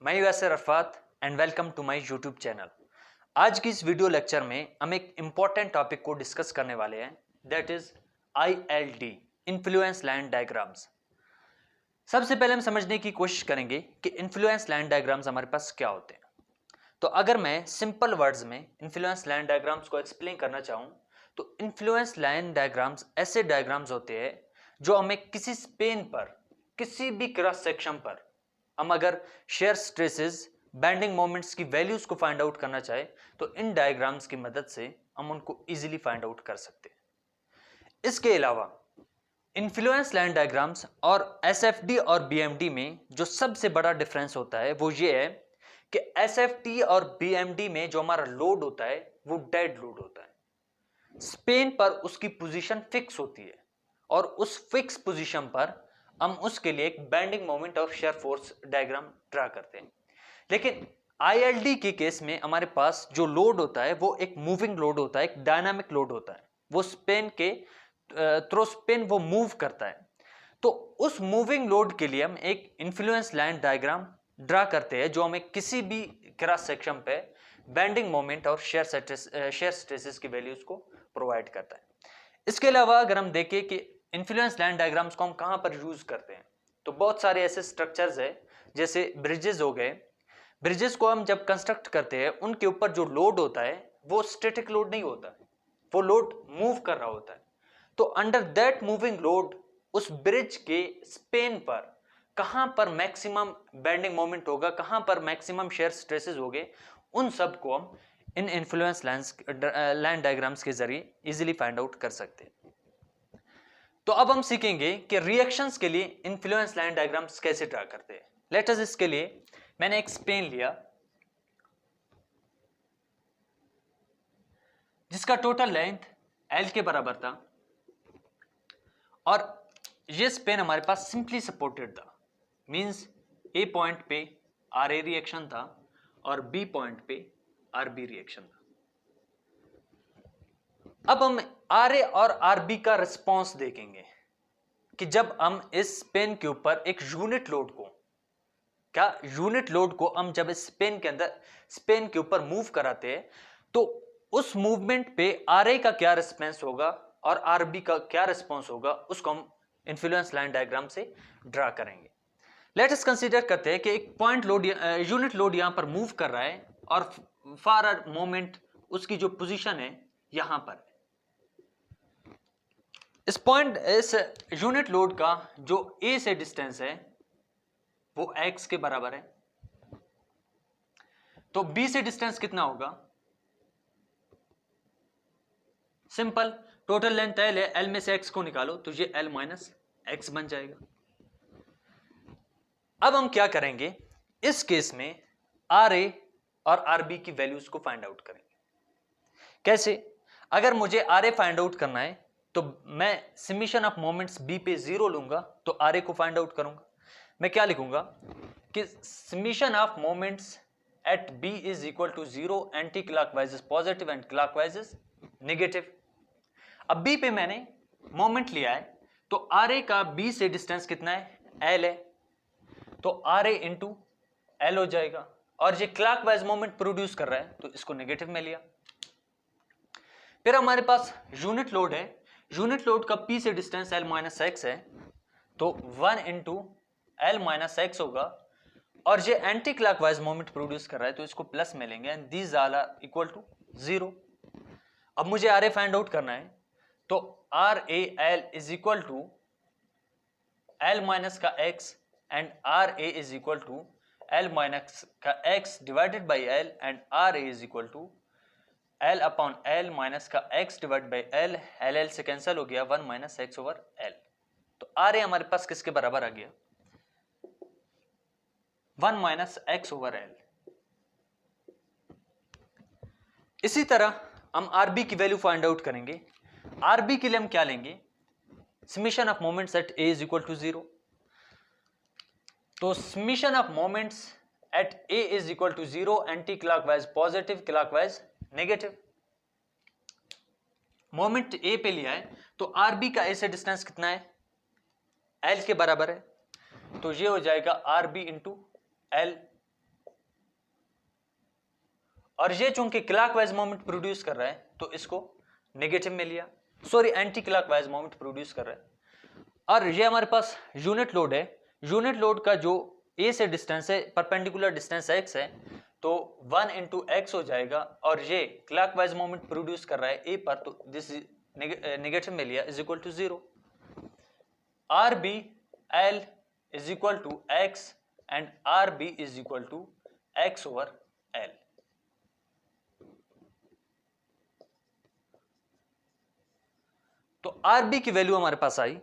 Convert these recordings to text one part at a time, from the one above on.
मैं Yasir Arafat and welcome to my YouTube channel. आज की इस वीडियो लेक्चर में हम एक इम्पॉर्टेंट टॉपिक को डिस्कस करने वाले हैं, that is ILD, influence line diagrams. सबसे पहले हम समझने की कोशिश करेंगे कि इन्फ्लुएंस लाइन डायग्राम्स हमारे पास क्या होते हैं। तो अगर मैं सिंपल वर्ड्स में इन्फ्लुएंस लाइन डायग्राम्स को एक्सप्लेन करना चाहूँ तो इन्फ्लुएंस लाइन डायग्राम्स ऐसे डायग्राम्स होते हैं जो हमें किसी स्पेन पर, किसी भी क्रॉस सेक्शन पर हम अगर शेयर स्ट्रेसेस, बेंडिंग मोमेंट्स की वैल्यूज को फाइंड आउट करना चाहे तो इन डायग्राम्स की मदद से हम उनको इजीली फाइंड आउट कर सकते हैं। इसके अलावा इन्फ्लुएंस लाइन डायग्राम्स और SFD और BMD में जो सबसे बड़ा डिफरेंस होता है वो ये है कि SFD और BMD में जो हमारा लोड होता है वो डेड लोड होता है। स्पेन पर उसकी पोजीशन फिक्स होती है और उस फिक्स पोजीशन पर हम उसके लिए एक bending moment of shear force diagram draw करते हैं। लेकिन ILD के केस में हमारे पास जो लोड होता है वो एक मूविंग लोड होता है, एक डायनामिक लोड होता है। वो स्पेन के थ्रू स्पेन वो मूव करता है। तो उस मूविंग लोड के लिए हम एक इन्फ्लुएंस लाइन डायग्राम ड्रा करते हैं जो हमें किसी भी क्रॉस सेक्शन पे बेंडिंग मोमेंट और शेयर स्ट्रेसेस की वैल्यूज को प्रोवाइड करता है। इसके अलावा अगर हम देखें कि इन्फ्लुएंस लाइन डायग्राम्स को हम कहां पर यूज करते हैं तो बहुत सारे ऐसे स्ट्रक्चर्स है जैसे ब्रिजेस हो गए। ब्रिजेस को हम जब कंस्ट्रक्ट करते हैं उनके ऊपर जो लोड होता है वो स्टैटिक लोड नहीं होता है, वो लोड मूव कर रहा होता है। तो अंडर दैट मूविंग लोड उस ब्रिज के स्पेन पर कहां पर मैक्सिमम बेंडिंग मोमेंट होगा, कहां पर मैक्सिमम शेयर स्ट्रेसेस होंगे, उन सब को हम इन इन्फ्लुएंस लाइन डायग्राम्स के जरिए इजीली फाइंड आउट कर सकते हैं। तो अब हम सीखेंगे कि रिएक्शंस के लिए इन्फ्लुएंस लाइन डायग्राम्स कैसे ड्रा करते हैं। लेट अस, इसके लिए मैंने एक स्पेन लिया जिसका टोटल लेंथ L के बराबर था और ये स्पेन हमारे पास सिंपली सपोर्टेड था, मींस A पॉइंट पे RA रिएक्शन था और B पॉइंट पे RB रिएक्शन था। अब हम RA और RB का रिस्पॉन्स देखेंगे कि जब हम इस स्पेन के ऊपर एक यूनिट लोड को हम जब इस स्पेन के अंदर स्पेन के ऊपर मूव कराते हैं तो उस मूवमेंट पे RA का क्या रिस्पॉन्स होगा और RB का क्या रिस्पॉन्स होगा, उसको हम इन्फ्लुएंस लाइन डायग्राम से ड्रा करेंगे। लेट अस कंसीडर करते हैं कि एक पॉइंट लोड, यूनिट लोड यहां पर मूव कर रहा है और फार मोमेंट उसकी जो पोजीशन है यहां पर। इस यूनिट लोड का जो A से डिस्टेंस है वो x के बराबर है, तो B से डिस्टेंस कितना होगा? सिंपल, टोटल लेंथ L है, L में से x को निकालो तो ये L माइनस x बन जाएगा। अब हम क्या करेंगे, इस केस में RA और RB की वैल्यूज को फाइंड आउट करेंगे। कैसे? अगर मुझे RA फाइंड आउट करना है तो मैं समेशन ऑफ मोमेंट्स B पे 0 लूंगा तो RA को फाइंड आउट करूंगा। मैं क्या लिखूंगा कि summation of moments at B is equal to 0, anti clockwise is positive and clockwise is negative. अब B पे मैंने मोमेंट लिया है तो RA का B से डिस्टेंस कितना है? L है, तो RA इंटू L हो जाएगा और ये क्लॉकवाइज मोमेंट प्रोड्यूस कर रहा है तो इसको नेगेटिव में लिया। फिर हमारे पास यूनिट लोड है, यूनिट लोड का P से डिस्टेंस L माइनस एक्स है तो 1 इंटू L माइनस एक्स होगा और ये एंटी क्लॉकवाइज मोमेंट प्रोड्यूस कर रहा है तो इसको प्लस में लेंगे and these are equal to 0। अब मुझे RA फाइंड आउट करना है तो RAL is equal to L minus का x and RA is equal to L minus का x divided by L and RA is equal to L upon L minus का x divide by L, LL से cancel हो गया, 1 minus x over L। तो RA हमारे पास किसके बराबर आ गया? 1 माइनस x ओवर L। इसी तरह हम RB की वैल्यू फाइंड आउट करेंगे। RB के लिए हम क्या लेंगे? Summation of moments at A is equal to 0, तो summation of moments at A is equal to 0, anti clockwise positive, clockwise negative. Moment A पे लिया है तो RB का A से डिस्टेंस कितना है? L के बराबर है, तो ये हो जाएगा RB इंटू L और ये चूंकि क्लॉकवाइज मोमेंट प्रोड्यूस कर रहा है तो इसको नेगेटिव में लिया, sorry anti clockwise moment produce कर रहा है। और ये हमारे पास यूनिट लोड है, यूनिट लोड का जो ए से डिस्टेंस है, परपेंडिकुलर डिस्टेंस एक्स है, तो 1 इंटू एक्स हो जाएगा, और ये क्लॉकवाइज मोमेंट प्रोड्यूस कर रहा है ए पर, तो दिस नेगेटिव में लिया is equal to 0। R B L is equal to x and R B is equal to x over L. तो आर बी की वैल्यू हमारे पास आई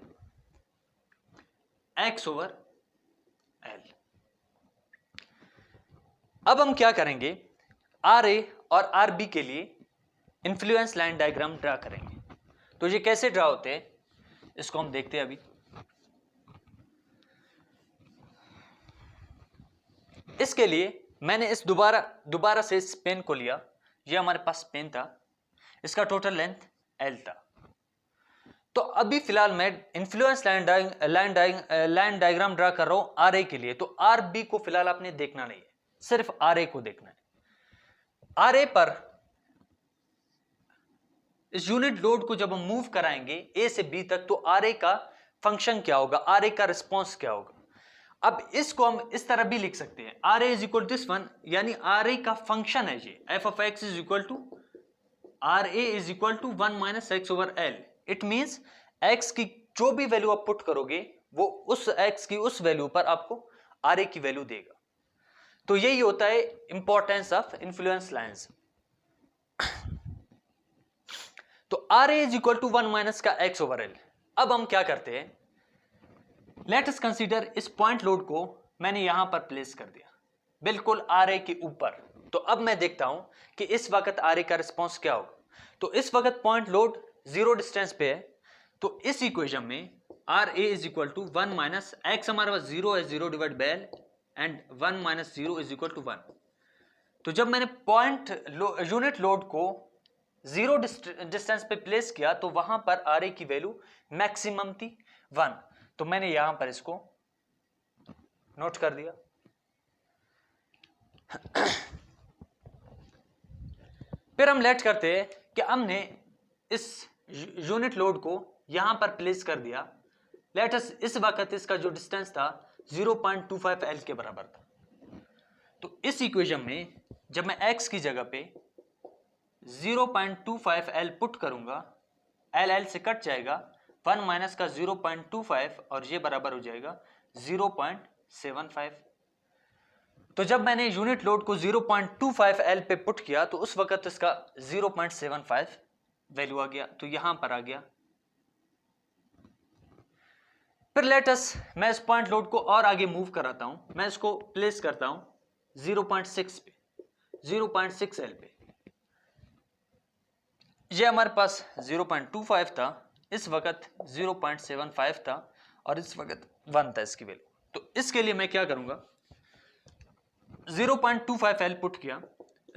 एक्स ओवर एल। अब हम क्या करेंगे, आर ए और आर बी के लिए इन्फ्लुएंस लाइन डायग्राम ड्रा करेंगे। तो ये कैसे ड्रा होते हैं इसको हम देखते हैं अभी। इसके लिए मैंने इस दोबारा से इस पेन को लिया, ये हमारे पास पेन था, इसका टोटल लेंथ एल था। तो अभी फिलहाल मैं इन्फ्लुएंस लाइन डायग्राम ड्रा कर रहा हूं आर ए के लिए। तो आर बी को फिलहाल आपने देखना नहीं है, सिर्फ आर ए को देखना है। आर ए पर इस यूनिट लोड को जब हम मूव कराएंगे ए से बी तक, तो आर ए का फंक्शन क्या होगा, आर ए का रिस्पॉन्स क्या होगा। अब इसको हम इस तरह भी लिख सकते हैं, R A is equal this one, यानी आर ए का फंक्शन है ये F of x is equal to R A is equal to 1 minus x over L. It means x की जो भी वैल्यू आप पुट करोगे वो उस एक्स की उस वैल्यू पर आपको आर ए की वैल्यू देगा। तो यही होता है इंपॉर्टेंस ऑफ इन्फ्लुएंस लाइंस। तो R A is equal to 1 minus का एक्स ओवर एल। अब हम क्या करते हैं, लेट अस कंसीडर इस पॉइंट लोड को मैंने यहां पर प्लेस कर दिया बिल्कुल आर ए के ऊपर। तो अब मैं देखता हूं कि इस वक्त आर ए का रिस्पॉन्स क्या होगा। तो इस वक्त पॉइंट लोड 0 डिस्टेंस पे है, तो इस इक्वेशन में R A is equal to 1 minus x, हमारे पास 0 है, 0 divide by L, and 1 minus 0 is equal to 1। तो जब मैंने पॉइंट यूनिट लोड को 0 डिस्टेंस पे प्लेस किया तो वहां पर आर ए की वैल्यू मैक्सिमम थी 1। तो मैंने यहां पर इसको नोट कर दिया। फिर हम लेट करते हैं कि हमने इस यूनिट लोड को यहां पर प्लेस कर दिया। लेट अस इस वक्त इसका जो डिस्टेंस था 0.25 एल के बराबर था। तो इस इक्वेशन में जब मैं x की जगह पे 0.25 एल पुट करूंगा, एल एल से कट जाएगा, 1 माइनस का 0.25 और ये बराबर हो जाएगा 0.75। तो जब मैंने यूनिट लोड को 0.25 एल पे पुट किया तो उस वक्त इसका 0.75 वैल्यू आ गया, तो यहां पर आ गया। फिर लेटस मैं इस पॉइंट लोड को और आगे मूव कराता हूं, मैं इसको प्लेस करता हूं 0.6 पे, 0.6 एल पे। ये हमारे पास 0.25 था, इस वक्त 0.75 था और इस वक्त 1 था इसकी वैल्यू। तो इसके लिए मैं क्या करूंगा, 0.25 एल पुट किया,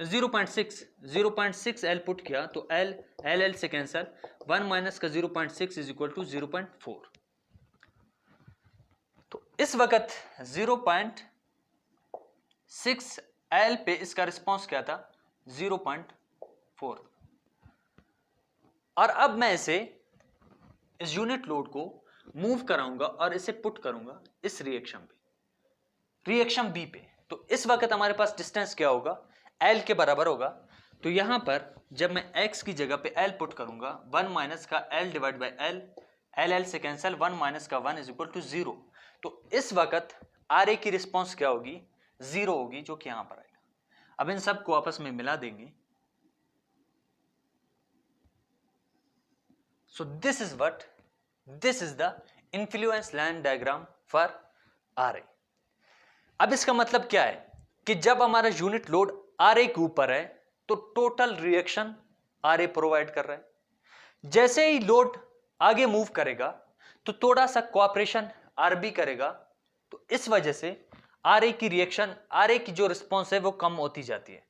0.6 एल पुट किया, तो एल से कैंसल, 1 माइनस का 0.6 इज इक्वल टू 0.4। तो इस वक्त 0.6 एल पे इसका रिस्पॉन्स क्या था, 0.4। और अब मैं इसे इस यूनिट लोड को मूव कराऊंगा और इसे पुट करूंगा इस रिएक्शन पे, रिएक्शन बी पे। तो इस वक्त हमारे पास डिस्टेंस क्या होगा, एल के बराबर होगा। तो यहां पर जब मैं x की जगह पे l पुट करूंगा, 1 माइनस का l divide by l, L से कैंसल, 1 माइनस का 1 इज इक्वल टू 0। तो इस वक्त आर ए की रिस्पॉन्स क्या होगी, 0 होगी, जो कि यहां पर आएगा। अब इन सबको आपस में मिला देंगे। So this is the influence line diagram for R A. अब इसका मतलब क्या है कि जब हमारा यूनिट लोड आर ए के ऊपर है तो total reaction R A provide कर रहा है। जैसे ही लोड आगे मूव करेगा तो थोड़ा सा कोऑपरेशन आर बी करेगा, तो इस वजह से आर ए की रिएक्शन, आर ए की जो रिस्पॉन्स है वो कम होती जाती है।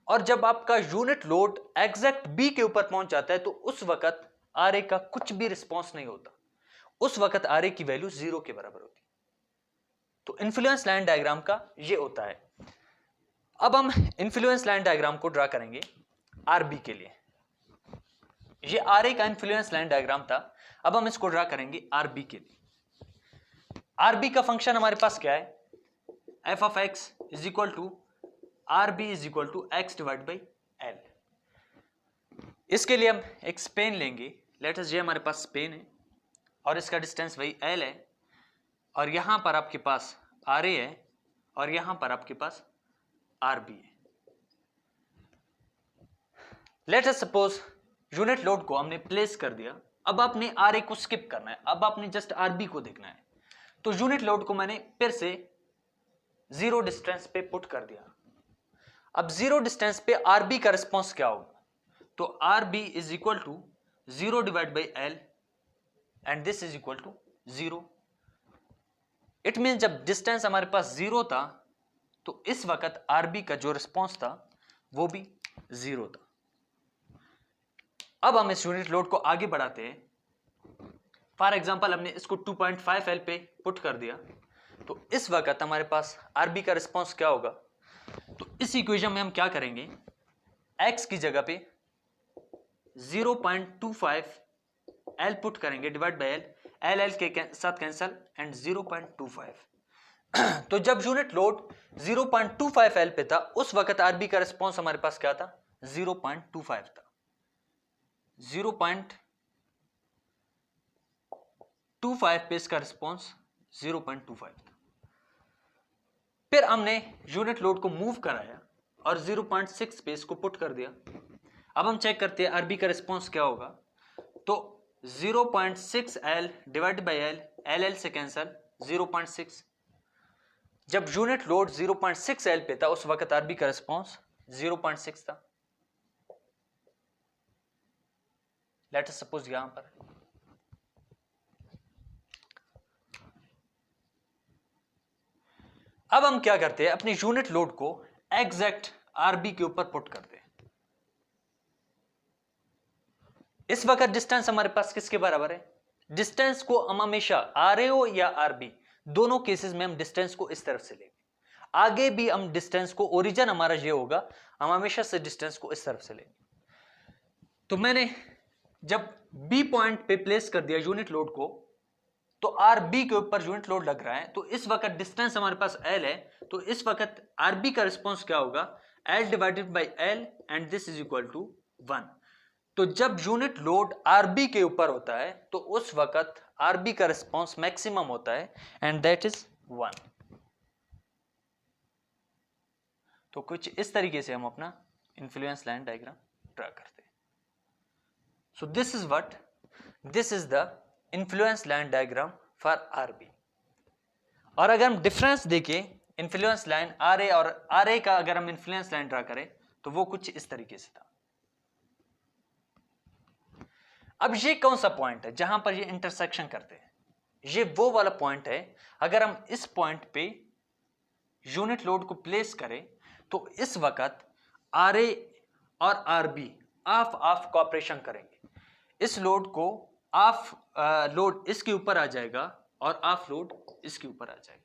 और जब आपका यूनिट लोड एग्जैक्ट बी के ऊपर पहुंच जाता है तो उस वक्त आर ए का कुछ भी रिस्पॉन्स नहीं होता, उस वक्त आर ए की वैल्यू 0 के बराबर होती है। तो इन्फ्लुएंस लाइन डायग्राम का ये होता है। अब हम इन्फ्लुएंस लाइन डायग्राम को ड्रा करेंगे आरबी के लिए। ये आरए का इन्फ्लुएंस लाइन डायग्राम था, अब हम इसको ड्रा करेंगे आरबी के लिए। आरबी का फंक्शन हमारे पास क्या है, F of x is equal to R B is equal to x divide by L. इसके लिए हम एक स्पेन लेंगे, लेट अस ये हमारे पास स्पेन है और इसका डिस्टेंस वही एल है, और यहां पर आपके पास आर ए है और यहां पर आपके पास आर बी है। Let us suppose unit load को हमने प्लेस कर दिया, अब आपने आर ए को स्किप करना है, अब आपने जस्ट आर बी को देखना है। तो यूनिट लोड को मैंने फिर से जीरो डिस्टेंस पे पुट कर दिया। अब जीरो डिस्टेंस पे आर बी का रिस्पॉन्स क्या होगा, तो R B is equal to zero divide by L and this is equal to zero. It mean जब डिस्टेंस हमारे पास जीरो था तो इस वक्त आरबी का जो रिस्पॉन्स था वो भी जीरो था। अब हम इस यूनिट लोड को आगे बढ़ाते हैं। फॉर एग्जांपल हमने इसको 2.5 एल पे पुट कर दिया, तो इस वक्त हमारे पास आरबी का रिस्पॉन्स क्या होगा, तो इस इक्वेशन में हम क्या करेंगे, एक्स की जगह पे 0.25 एल पुट करेंगे divide by L, L L के साथ कैंसल एंड 0.25। तो जब यूनिट लोड 0.25 एल पे था उस वक्त आरबी का रिस्पॉन्स हमारे पास क्या था, 0.25 था। 0.25 पे इसका रिस्पॉन्स 0.25 था। फिर हमने यूनिट लोड को मूव कराया और 0.6 पे इसको पुट कर दिया। अब हम चेक करते हैं आरबी का रिस्पॉन्स क्या होगा, तो 0.6 L divide by L, L L से कैंसल 0.6। जब यूनिट लोड 0.6 एल पे था उस वक्त आरबी का रिस्पॉन्स 0.6 था। लेट अस सपोज यहां पर अब हम क्या करते हैं, अपनी यूनिट लोड को एग्जैक्ट आरबी के ऊपर पुट करते हैं। इस वक्त डिस्टेंस हमारे पास किसके बराबर है, डिस्टेंस को हम हमेशा आर ए हो या आरबी, दोनों केसेस में हम डिस्टेंस को इस तरफ से लेंगे। आगे भी हम डिस्टेंस को, ओरिजिन हमारा ये होगा, हम हमेशा से डिस्टेंस को इस तरफ से लेंगे। तो मैंने जब बी पॉइंट पे प्लेस कर दिया यूनिट लोड को, तो आर बी के ऊपर यूनिट लोड लग रहा है, तो इस वक्त डिस्टेंस हमारे पास एल है, तो इस वक्त आर बी का रिस्पॉन्स क्या होगा, L divided by L and this is equal to 1। तो जब यूनिट लोड आरबी के ऊपर होता है तो उस वक्त आरबी का रिस्पॉन्स मैक्सिमम होता है एंड दैट इज 1। तो कुछ इस तरीके से हम अपना इन्फ्लुएंस लाइन डायग्राम ड्रा करते हैं। So this is the influence line diagram for RB. और अगर हम डिफरेंस देखें इन्फ्लुएंस लाइन आर ए और आर ए का, अगर हम इन्फ्लुएंस लाइन ड्रा करें तो वो कुछ इस तरीके से था। अब ये कौन सा पॉइंट है जहां पर ये इंटरसेक्शन करते हैं, ये वो वाला पॉइंट है। अगर हम इस पॉइंट पे यूनिट लोड को प्लेस करें तो इस वक्त आर ए और R B of of cooperation करेंगे। इस लोड को ऑफ लोड इसके ऊपर आ जाएगा और ऑफ लोड इसके ऊपर आ जाएगा।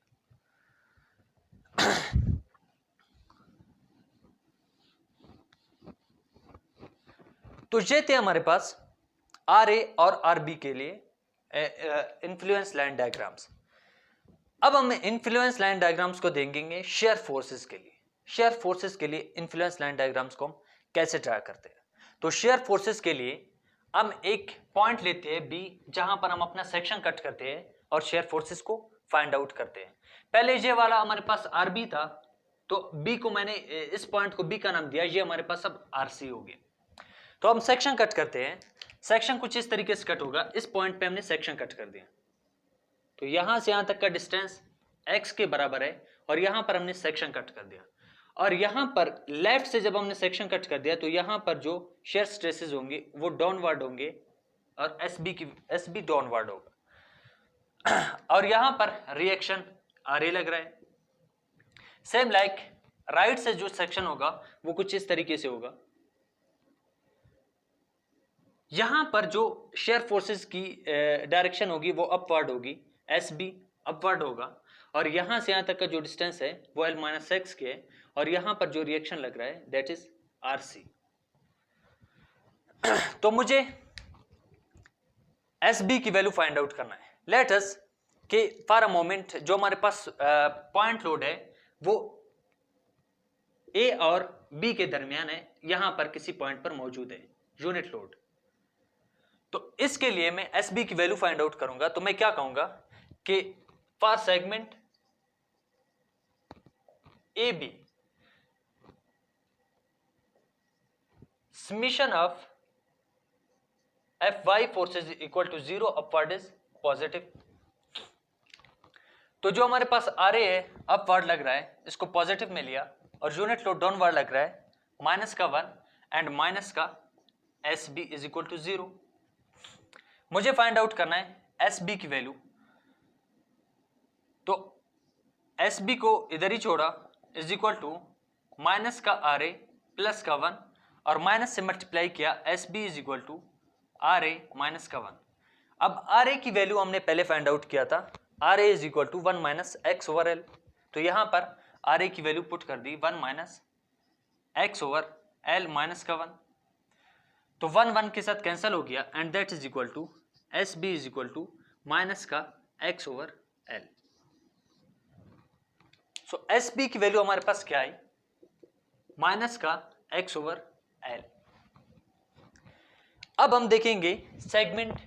तो ये थे हमारे पास आर ए और आर बी के लिए इन्फ्लुएंस लाइन डायग्राम्स। अब हम इन्फ्लुएंस लाइन डायग्राम्स को देखेंगे शेयर फोर्सेस के लिए। शेयर फोर्सेस के लिए इन्फ्लुएंस लाइन डायग्राम्स को हम कैसे ड्रा करते हैं, तो शेयर फोर्सेस के लिए हम एक पॉइंट लेते हैं बी, जहां पर हम अपना सेक्शन कट करते हैं और शेयर फोर्सेस को फाइंड आउट करते हैं। पहले ये वाला हमारे पास आर बी था, तो बी को मैंने, इस पॉइंट को बी का नाम दिया, ये हमारे पास अब आर सी हो गया। तो हम सेक्शन कट करते हैं, सेक्शन कुछ इस तरीके से कट होगा। इस पॉइंट पे हमने सेक्शन कट कर दिया, तो यहां से यहां तक का डिस्टेंस x के बराबर है और यहां पर हमने सेक्शन कट कर दिया। और यहां पर लेफ्ट से जब हमने सेक्शन कट कर दिया तो यहां पर जो शेयर स्ट्रेसेस होंगे वो डाउनवर्ड होंगे और एस बी डाउनवर्ड होगा। और यहां पर रिएक्शन आर ए लग रहा है। सेम लाइक राइट से जो सेक्शन होगा वो कुछ इस तरीके से होगा। यहां पर जो शेयर फोर्सेस की डायरेक्शन होगी वो अपवर्ड होगी, एस बी अपवर्ड होगा। और यहां से यहां तक का जो डिस्टेंस है वो L - x के है और यहां पर जो रिएक्शन लग रहा है दैट इज RC। तो मुझे SB की वैल्यू फाइंड आउट करना है। लेट अस कि फॉर अ मोमेंट जो हमारे पास पॉइंट लोड है वो A और B के दरमियान है, यहां पर किसी पॉइंट पर मौजूद है यूनिट लोड। तो इसके लिए मैं SB की वैल्यू फाइंड आउट करूंगा। तो मैं क्या कहूंगा कि for segment AB summation of Fy forces equal to 0 upward is positive. तो जो हमारे पास RA है अपवर्ड लग रहा है, इसको पॉजिटिव में लिया, और यूनिट लोड डाउनवर्ड लग रहा है माइनस का 1 एंड माइनस का SB इज इक्वल टू 0। मुझे फाइंड आउट करना है SB की वैल्यू। तो SB को इधर ही छोड़ा इज इक्वल टू माइनस का RA प्लस का 1 और माइनस से मल्टीप्लाई किया SB is equal to RA minus का 1। अब RA की वैल्यू हमने पहले फाइंड आउट किया था, RA is equal to 1 minus x over L. तो यहां पर RA की वैल्यू पुट कर दी 1 minus x over L minus का 1। तो 1 के साथ कैंसिल हो गया and that is equal to SB is equal to minus का x over L. So SB की वैल्यू हमारे पास क्या आई, माइनस का एक्स ओवर एल। अब हम देखेंगे सेगमेंट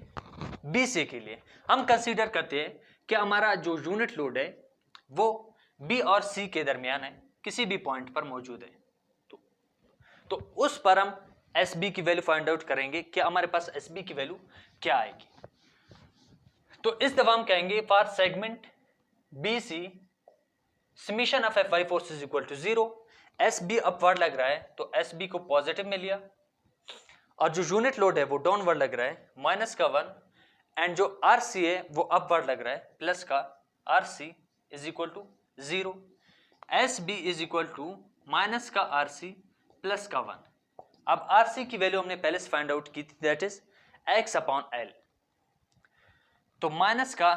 BC के लिए। हम कंसीडर करते हैं कि हमारा जो यूनिट लोड है वो B और C के दरमियान है, किसी भी पॉइंट पर मौजूद है। तो उस पर हम SB की वैल्यू फाइंड आउट करेंगे कि हमारे पास SB की वैल्यू क्या आएगी। तो इस दफा हम कहेंगे for segment BC summation of Fy forces equal to 0। SB upward लग रहा है तो SB को पॉजिटिव में लिया, और जो यूनिट लोड है वो डाउनवर्ड लग रहा है माइनस का 1 एंड जो RC है वो अपवर्ड लग रहा है प्लस का RC is equal to 0। SB is equal to minus का RC प्लस का 1। अब RC की वैल्यू हमने पहले से फाइंड आउट की थी, that is x upon L। तो माइनस का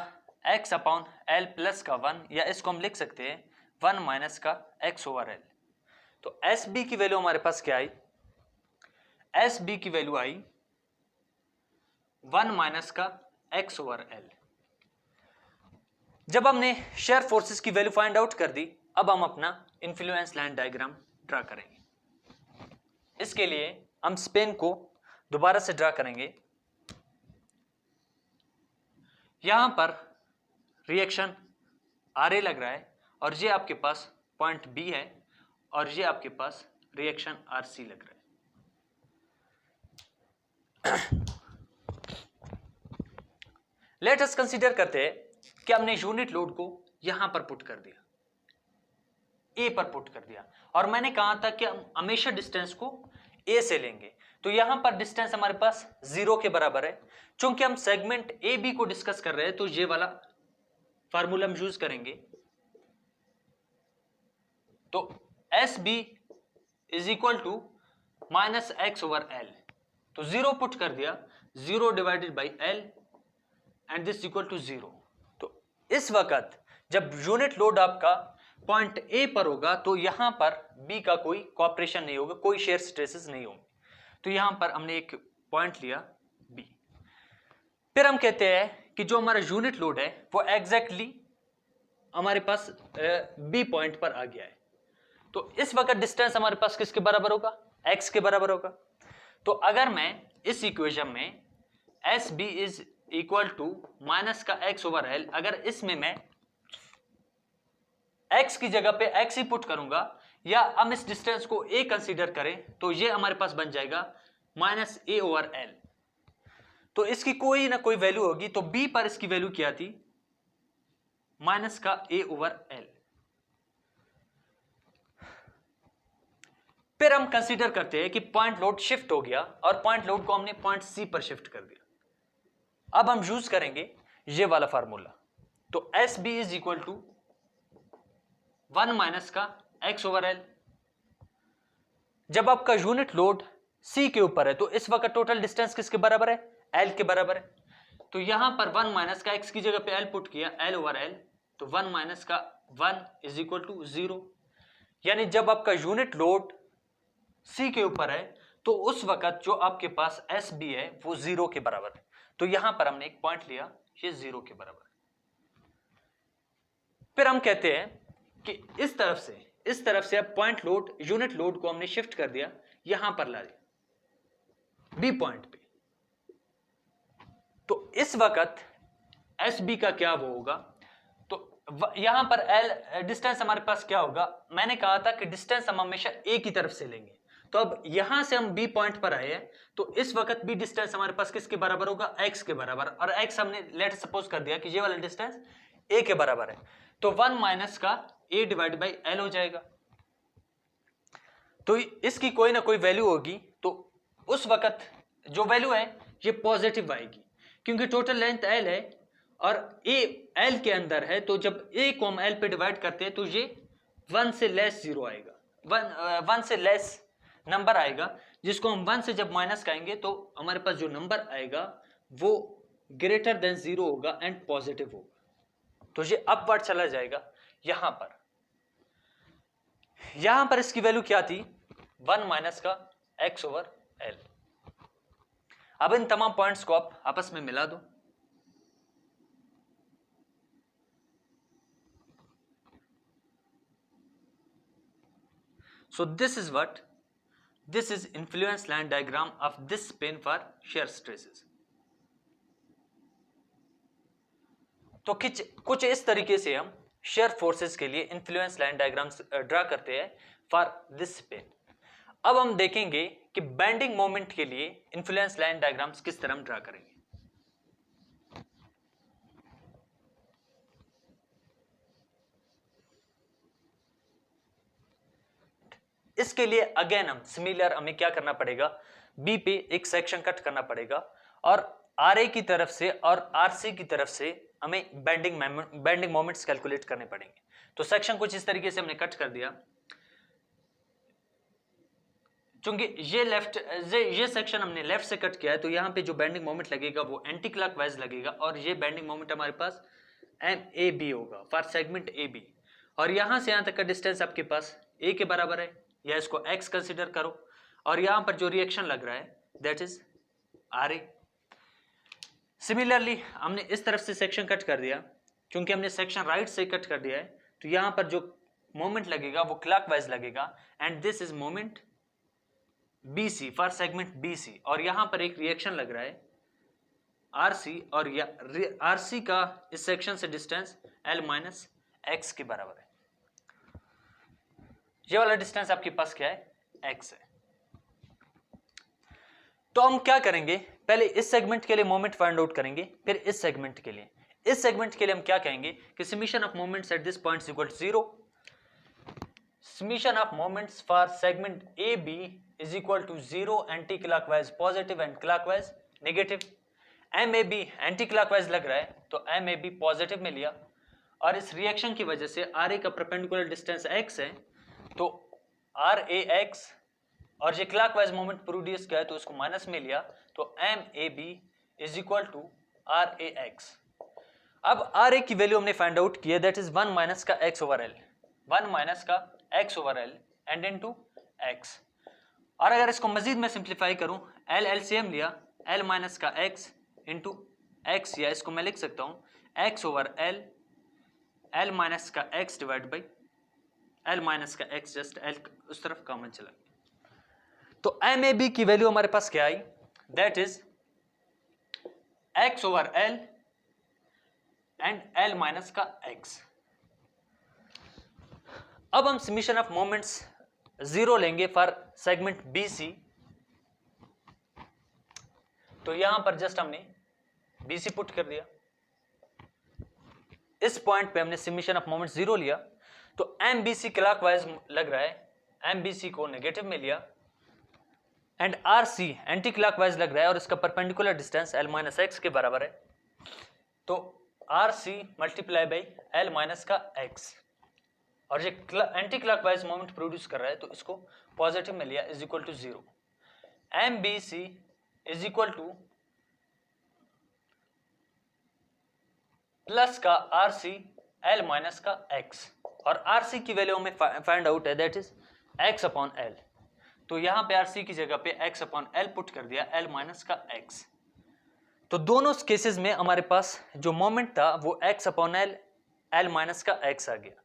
x अपॉन L प्लस का 1, या इसको हम लिख सकते हैं 1 माइनस का x ओवर L। तो SB की वैल्यू हमारे पास क्या आई, SB की वैल्यू आई 1 माइनस का x ओवर L। जब हमने शेयर फोर्सेस की वैल्यू फाइंड आउट कर दी, अब हम अपना इन्फ्लुएंस लाइन डायग्राम ड्रा करेंगे। इसके लिए हम स्पेन को दोबारा से ड्रा करेंगे। यहां पर रिएक्शन RA लग रहा है और ये आपके पास पॉइंट B है, और ये आपके पास रिएक्शन RC लग रहा है। लेट अस कंसीडर करते हैं कि हमने यूनिट लोड को यहां पर पुट कर दिया, A पर पुट कर दिया, और मैंने कहा था कि हम हमेशा डिस्टेंस को A से लेंगे। तो यहां पर डिस्टेंस हमारे पास 0 के बराबर है। चूंकि हम सेगमेंट AB को डिस्कस कर रहे हैं तो ये वाला फार्मूला हम यूज करेंगे। तो SB is equal to minus x over L। तो 0 पुट कर दिया, 0 divided by L and this equal to 0। तो इस वक्त जब यूनिट लोड आपका पॉइंट A पर होगा तो यहां पर B का कोई कॉपरेशन नहीं होगा, कोई शेयर स्ट्रेसेस नहीं होंगे। तो यहां पर हमने एक पॉइंट लिया B। फिर हम कहते हैं कि जो हमारा यूनिट लोड है वो एग्जैक्टली हमारे पास B पॉइंट पर आ गया है। तो इस वक्त डिस्टेंस हमारे पास किसके बराबर होगा, x के बराबर होगा। तो अगर मैं इस इक्वेशन में SB is equal to minus का x ओवर L, अगर इसमें मैं x की जगह पे x ही पुट करूंगा, या हम इस डिस्टेंस को a कंसीडर करें, तो ये हमारे पास बन जाएगा माइनस a ओवर L। तो इसकी कोई ना कोई वैल्यू होगी। तो B पर इसकी वैल्यू क्या थी, माइनस का a ओवर L। फिर हम कंसीडर करते हैं कि पॉइंट लोड शिफ्ट हो गया और पॉइंट लोड को हमने पॉइंट C पर शिफ्ट कर दिया। अब हम यूज करेंगे ये वाला फार्मूला। तो SB is equal to 1 minus का x ओवर L। जब आपका यूनिट लोड C के ऊपर है तो इस वक्त टोटल डिस्टेंस किसके बराबर है, L के बराबर है। तो यहां पर 1 माइनस का x की जगह पे L पुट किया, L ओवर L। तो 1 माइनस का 1 इज इक्वल टू 0। यानी जब आपका यूनिट लोड सी के ऊपर है तो उस वक्त जो आपके पास एस बी है वो 0 के बराबर है। तो यहां पर हमने एक पॉइंट लिया, ये 0 के बराबर है। फिर हम कहते हैं कि इस तरफ से अब पॉइंट लोड, यूनिट लोड को हमने शिफ्ट कर दिया, यहां पर ला दिया बी पॉइंट पे। तो इस वक्त एस बी का क्या वो होगा, तो यहां पर एल डिस्टेंस हमारे पास क्या होगा, मैंने कहा था कि डिस्टेंस हम हमेशा ए की तरफ से लेंगे। तो अब यहां से हम बी पॉइंट पर आए हैं, तो इस वक्त बी डिस्टेंस हमारे पास किसके बराबर होगा, एक्स के बराबर। और एक्स हमने लेट सपोज कर दिया कि ये वाला डिस्टेंस ए के बराबर है, तो 1 माइनस का ए डिवाइड बाई एल हो जाएगा। तो इसकी कोई ना कोई वैल्यू होगी, तो उस वक्त जो वैल्यू है ये पॉजिटिव आएगी, क्योंकि टोटल लेंथ एल है और ए एल के अंदर है। तो जब ए को हम एल पे डिवाइड करते हैं तो ये 1 से लेस जीरो आएगा, 1 से लेस नंबर आएगा, जिसको हम 1 से जब माइनस करेंगे तो हमारे पास जो नंबर आएगा वो ग्रेटर देन 0 होगा एंड पॉजिटिव होगा। तो ये अपवर्ड चला जाएगा। यहां पर इसकी वैल्यू क्या थी, 1 माइनस का एक्स ओवर एल। अब इन तमाम पॉइंट्स को आप आपस में मिला दो, so this is influence line diagram of this plane for shear stresses। तो कुछ इस तरीके से हम शेयर फोर्सेस के लिए इन्फ्लुएंस लाइन डायग्राम्स ड्रा करते हैं फॉर दिस पेन। अब हम देखेंगे कि बेंडिंग मोमेंट के लिए इन्फ्लुएंस लाइन डायग्राम्स किस तरह हम ड्रा करेंगे। इसके लिए अगेन हमें क्या करना पड़ेगा, बी पे एक सेक्शन कट करना पड़ेगा और आर ए की तरफ से और आर सी की तरफ से हमें बेंडिंग मोमेंट्स कैलकुलेट करने पड़ेंगे। तो सेक्शन कुछ इस तरीके से हमने कट कर दिया, चूंकि ये सेक्शन हमने लेफ्ट से कट किया है, तो यहाँ पे जो बेंडिंग मोमेंट लगेगा वो एंटी क्लॉकवाइज लगेगा और ये बेंडिंग मोमेंट हमारे पास एम ए बी होगा फॉर सेगमेंट ए बी। और यहां से यहां तक का डिस्टेंस आपके पास ए के बराबर है, या इसको एक्स कंसिडर करो, और यहां पर जो रिएक्शन लग रहा है that is R A. Similarly हमने इस तरफ से सेक्शन कट कर दिया, क्योंकि हमने सेक्शन राइट से कट कर दिया है, तो यहां पर जो मोमेंट लगेगा वो क्लॉकवाइज लगेगा and this is moment B C for segment B C. और यहां पर एक रिएक्शन लग रहा है आर सी, और आर सी का इस सेक्शन से डिस्टेंस एल माइनस एक्स के बराबर है। ये वाला डिस्टेंस आपके पास क्या है, एक्स है। तो हम क्या करेंगे, पहले इस सेगमेंट के लिए मोमेंट फाइंड आउट करेंगे, फिर इस सेगमेंट के लिए। इस सेगमेंट के लिए हम क्या कहेंगे कि summation of moments at this point is equal to 0। Summation of moments for segment A B is equal to 0 anti clockwise positive and clockwise negative. M A B anti clockwise लग रहा है तो एम ए बी पॉजिटिव में लिया, और इस reaction की वजह से आर ए का परपेंडिकुलर डिस्टेंस एक्स है, तो आर ए एक्स, और ये क्लॉकवाइज मोमेंट प्रोड्यूस किया है तो इसको माइनस में लिया, तो M A B is equal to R A x. अब आर ए की वैल्यू हमने फाइंड आउट की है, दैट इज 1 माइनस का एक्स ओवर एल, 1 माइनस का x over L and into x. और अगर इसको मजीद में सिंप्लीफाई करूं, एल एलसीएम लिया, एल माइनस का एक्स इंटू एक्स, या इसको मैं लिख सकता हूं x over L, L minus का x divide by L minus का एक्स, जस्ट एल उस तरफ कॉमन चला गया। तो एम ए बी की वैल्यू हमारे पास क्या आई, that is x over L and L minus का एक्स। अब हम समेशन ऑफ मोमेंट्स 0 लेंगे फॉर सेगमेंट बी सी। तो यहां पर जस्ट हमने बी सी पुट कर दिया, इस पॉइंट पे हमने समेशन ऑफ मोमेंट्स 0 लिया, तो एम बी सी क्लॉकवाइज लग रहा है, एम बी सी को नेगेटिव में लिया, and R C anti clockwise लग रहा है और इसका perpendicular distance L minus x के बराबर है, तो R C multiply by L minus का एक्स, और ये एंटी क्लॉकवाइज मोमेंट प्रोड्यूस कर रहा है तो इसको पॉजिटिव में लिया, is equal to 0। M B C is equal to plus का आर सी एल माइनस का एक्स। और आरसी की वैल्यू हमें फाइंड आउट है, that is x upon L. तो यहां पे आरसी की जगह पे x अपॉन एल पुट कर दिया, l माइनस का x। तो दोनों केसेस में हमारे पास जो मोमेंट था वो x upon L, l minus का x आ गया।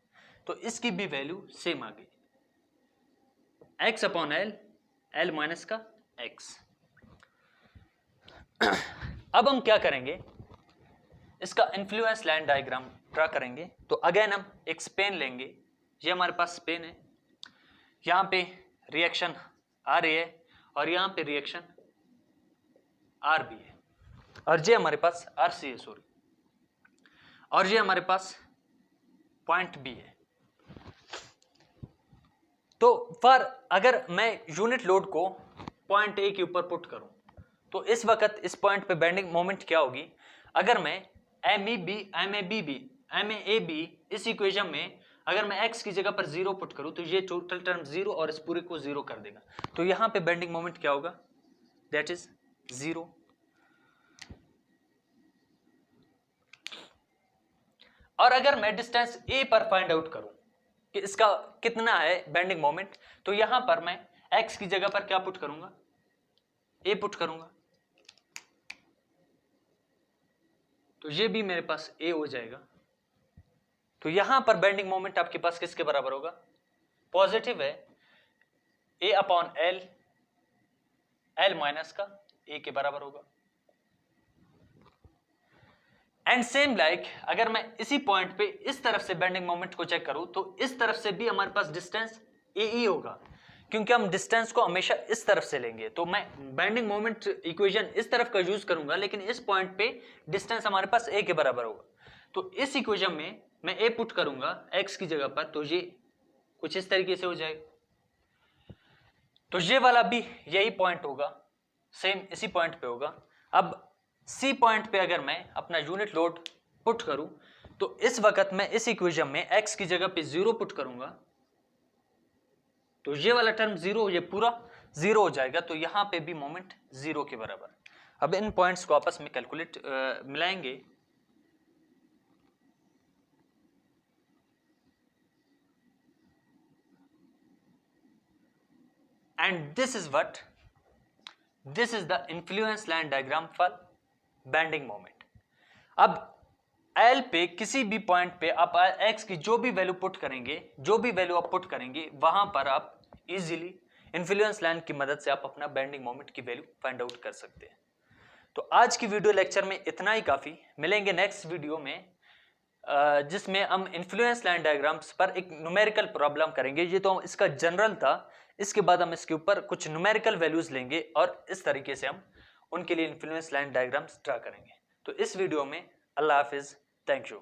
तो इसकी भी वैल्यू सेम आ गई, x upon L, l minus का x। अब हम क्या करेंगे, इसका इन्फ्लुएंस लाइन डायग्राम ड्रा करेंगे। तो अगेन हम एक स्पेन लेंगे, ये हमारे पास स्पेन है, यहां पे रिएक्शन आ रही है और यहां पे रिएक्शन आर भी है, और ये हमारे पास आर सी है, सॉरी, और ये हमारे पास पॉइंट बी है। तो फॉर अगर मैं यूनिट लोड को पॉइंट ए के ऊपर पुट करूं तो इस वक्त इस पॉइंट पे बेंडिंग मोमेंट क्या होगी, अगर मैं एम ए बी इस इक्वेशन में अगर मैं x की जगह पर 0 पुट करूं तो ये टोटल टर्म 0 और इस पूरे को 0 कर देगा। तो यहां पे बेंडिंग मोमेंट क्या होगा, दैट इज 0। और अगर मैं डिस्टेंस a पर फाइंड आउट करूं कि इसका कितना है बेंडिंग मोमेंट, तो यहां पर मैं x की जगह पर क्या पुट करूंगा, a पुट करूंगा। तो ये भी मेरे पास a हो जाएगा। तो यहां पर बेंडिंग मोमेंट आपके पास किसके बराबर होगा, पॉजिटिव है, a upon L, l minus का a के बराबर होगा। एंड सेम लाइक अगर मैं इसी पॉइंट पे इस तरफ से बेंडिंग मोमेंट को चेक करूं तो इस तरफ से भी हमारे पास डिस्टेंस AE होगा, क्योंकि हम डिस्टेंस को हमेशा इस तरफ से लेंगे। तो मैं बेंडिंग मोमेंट इक्वेशन इस तरफ का यूज करूंगा, लेकिन इस पॉइंट पे डिस्टेंस हमारे पास a के बराबर होगा। तो इस इक्वेशन में मैं a पुट करूंगा x की जगह पर, तो ये कुछ इस तरीके से हो जाएगा। तो ये वाला भी यही पॉइंट होगा, सेम इसी पॉइंट पे होगा। अब सी पॉइंट पे अगर मैं अपना यूनिट लोड पुट करूं तो इस वक्त मैं इस इक्वेशन में x की जगह पे 0 पुट करूंगा, तो ये वाला टर्म 0, ये पूरा 0 हो जाएगा। तो यहां पे भी मोमेंट 0 के बराबर। अब इन पॉइंट्स को आपस में कैलकुलेट मिलाएंगे। And this is the influence line diagram for bending moment. अब L पे किसी भी पॉइंट पे आप x की जो भी वैल्यू पुट करेंगे, जो भी वैल्यू आप पुट करेंगे, वहां पर आप इजीली इन्फ्लुएंस लाइन की मदद से आप अपना बेंडिंग मोमेंट की वैल्यू फाइंड आउट कर सकते हैं। तो आज की वीडियो लेक्चर में इतना ही काफी। मिलेंगे नेक्स्ट वीडियो में जिसमें हम इन्फ्लुएंस लाइन डायग्राम्स पर एक न्यूमेरिकल प्रॉब्लम करेंगे। ये तो इसका जनरल था, इसके बाद हम इसके ऊपर कुछ न्यूमेरिकल वैल्यूज लेंगे और इस तरीके से हम उनके लिए इन्फ्लुएंस लाइन डायग्राम्स ड्रा करेंगे। तो इस वीडियो में अल्लाह हाफिज, थैंक यू।